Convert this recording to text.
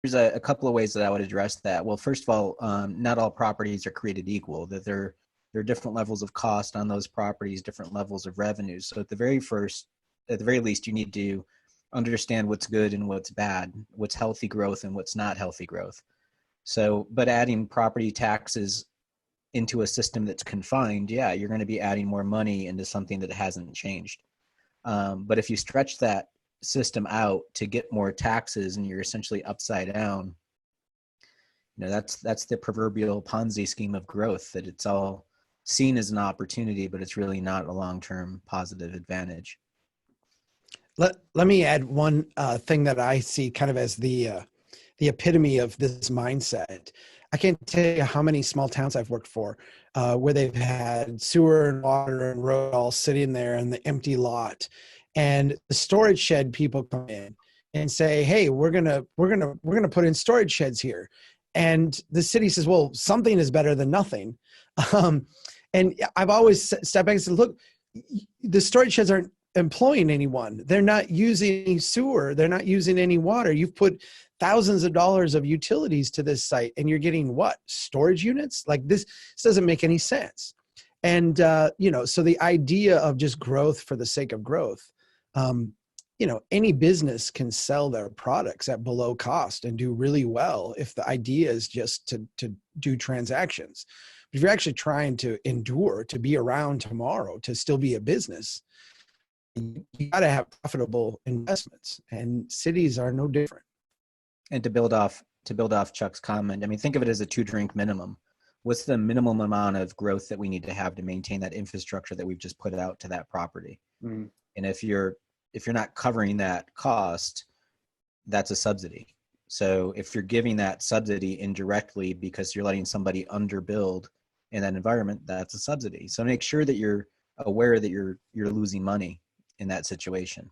There's a couple of ways that I would address that. Well, first of all, not all properties are created equal. That there are different levels of cost on those properties, different levels of revenues. So at the very least, you need to understand what's good and what's bad, what's healthy growth and what's not healthy growth. So, but adding property taxes into a system that's confined, yeah, you're going to be adding more money into something that hasn't changed. But if you stretch that system out to get more taxes and you're essentially upside down, that's the proverbial Ponzi scheme of growth, that it's all seen as an opportunity, but it's really not a long-term positive advantage. Let me add one thing that I see kind of as the epitome of this mindset. I can't tell you how many small towns I've worked for where they've had sewer and water and road all sitting there in the empty lot, and the storage shed people come in and say, "Hey, we're gonna put in storage sheds here," and the city says, "Well, something is better than nothing." Um, and I've always stepped back and said, "Look, the storage sheds aren't employing anyone. They're not using any sewer. They're not using any water. You've put thousands of dollars of utilities to this site and you're getting what? Storage units? Like this doesn't make any sense." And, so the idea of just growth for the sake of growth, any business can sell their products at below cost and do really well if the idea is just to do transactions. But if you're actually trying to endure, to be around tomorrow, to still be a business, you got to have profitable investments, and cities are no different. And to build off Chuck's comment, I mean, think of it as a 2-drink minimum. What's the minimum amount of growth that we need to have to maintain that infrastructure that we've just put out to that property? And if you're not covering that cost, that's a subsidy. So if you're giving that subsidy indirectly because you're letting somebody underbuild in that environment, that's a subsidy. So make sure that you're aware that you're losing money in that situation.